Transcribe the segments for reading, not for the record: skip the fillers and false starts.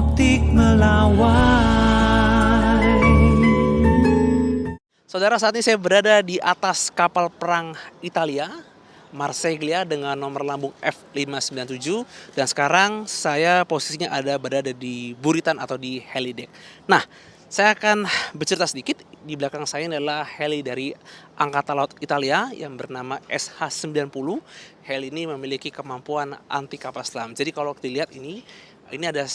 optik melawai. Saudara, saat ini saya berada di atas kapal perang Italia, Marsiglia dengan nomor lambung F597, dan sekarang saya posisinya berada di buritan atau di helideck. Nah, saya akan bercerita sedikit. Di belakang saya ini adalah heli dari Angkatan Laut Italia yang bernama SH-90. Heli ini memiliki kemampuan anti kapal selam. Jadi kalau dilihat ini ada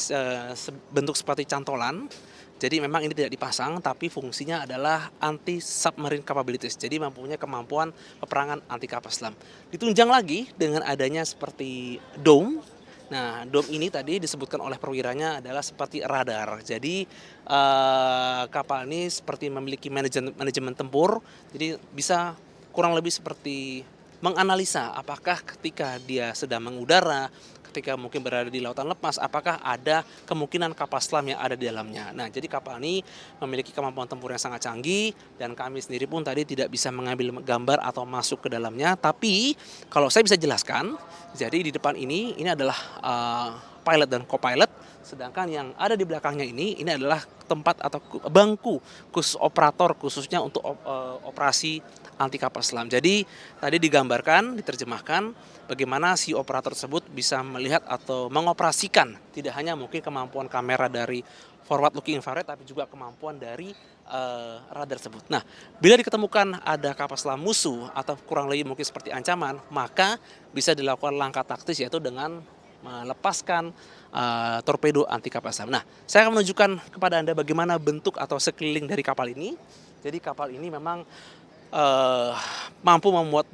bentuk seperti cantolan. Jadi memang ini tidak dipasang, tapi fungsinya adalah anti-submarine capabilities. Jadi mempunyai kemampuan peperangan anti kapal selam. Ditunjang lagi dengan adanya seperti dome. Nah, dome ini tadi disebutkan oleh perwiranya adalah seperti radar. Jadi kapal ini seperti memiliki manajemen tempur. Jadi bisa kurang lebih seperti menganalisa apakah ketika dia sedang mengudara, ketika mungkin berada di lautan lepas, apakah ada kemungkinan kapal selam yang ada di dalamnya. Nah, jadi kapal ini memiliki kemampuan tempur yang sangat canggih, dan kami sendiri pun tadi tidak bisa mengambil gambar atau masuk ke dalamnya. Tapi kalau saya bisa jelaskan, jadi di depan ini adalah pilot dan co-pilot, sedangkan yang ada di belakangnya ini adalah tempat atau bangku khusus operator, khususnya untuk operasi anti kapal selam. Jadi tadi digambarkan, diterjemahkan bagaimana si operator tersebut bisa melihat atau mengoperasikan tidak hanya mungkin kemampuan kamera dari forward looking infrared, tapi juga kemampuan dari radar tersebut. Nah, bila diketemukan ada kapal selam musuh atau kurang lebih mungkin seperti ancaman, maka bisa dilakukan langkah taktis, yaitu dengan melepaskan torpedo anti kapal selam. Nah, saya akan menunjukkan kepada Anda bagaimana bentuk atau sekeliling dari kapal ini. Jadi kapal ini memang mampu memuat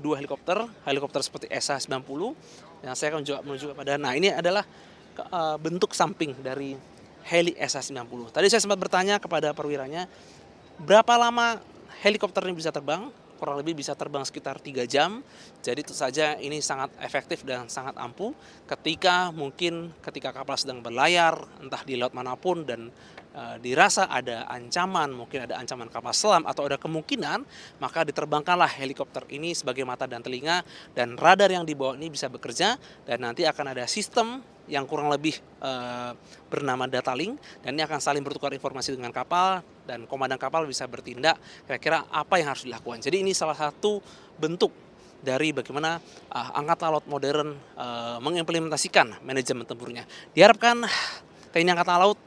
dua helikopter seperti SH-90, yang saya akan juga menunjukkan kepada Anda. Nah, ini adalah bentuk samping dari heli SH-90. Tadi saya sempat bertanya kepada perwiranya, berapa lama helikopter ini bisa terbang? Kurang lebih bisa terbang sekitar 3 jam. Jadi tentu saja ini sangat efektif dan sangat ampuh ketika kapal sedang berlayar entah di laut manapun dan dirasa ada ancaman, mungkin ada ancaman kapal selam atau ada kemungkinan, maka diterbangkanlah helikopter ini sebagai mata dan telinga, dan radar yang dibawa ini bisa bekerja, dan nanti akan ada sistem yang kurang lebih bernama data link, dan ini akan saling bertukar informasi dengan kapal, dan komandan kapal bisa bertindak kira-kira apa yang harus dilakukan. Jadi ini salah satu bentuk dari bagaimana Angkatan Laut modern mengimplementasikan manajemen tempurnya. Diharapkan TNI Angkatan Laut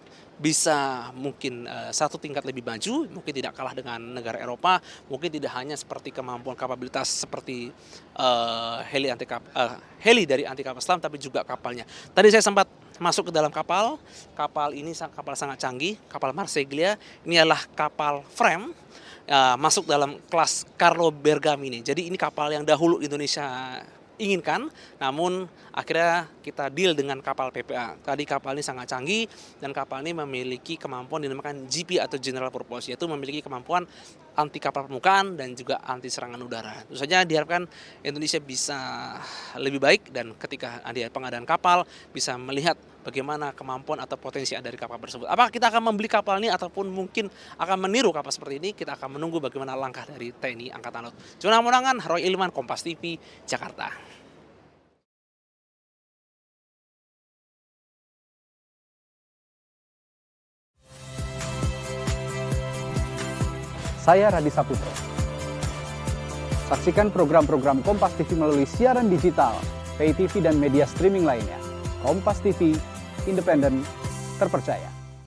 bisa mungkin satu tingkat lebih maju, mungkin tidak kalah dengan negara Eropa, mungkin tidak hanya seperti kemampuan kapabilitas seperti heli dari anti kapal selam, tapi juga kapalnya. Tadi saya sempat masuk ke dalam kapal ini kapal sangat canggih, kapal Marsiglia. Ini adalah kapal frame, masuk dalam kelas Carlo Bergamini. Jadi ini kapal yang dahulu Indonesia inginkan, namun akhirnya kita deal dengan kapal PPA. Tadi kapal ini sangat canggih, dan kapal ini memiliki kemampuan dinamakan GP atau General Purpose, yaitu memiliki kemampuan anti kapal permukaan dan juga anti serangan udara. Tentu saja diharapkan Indonesia bisa lebih baik, dan ketika ada pengadaan kapal bisa melihat bagaimana kemampuan atau potensi dari kapal tersebut. Apakah kita akan membeli kapal ini ataupun mungkin akan meniru kapal seperti ini? Kita akan menunggu bagaimana langkah dari TNI Angkatan Laut. Jurnal Monangan, Roy Ilman, Kompas TV, Jakarta. Saya Radi Saputro. Saksikan program-program Kompas TV melalui siaran digital, pay TV dan media streaming lainnya. Kompas TV, independen, terpercaya.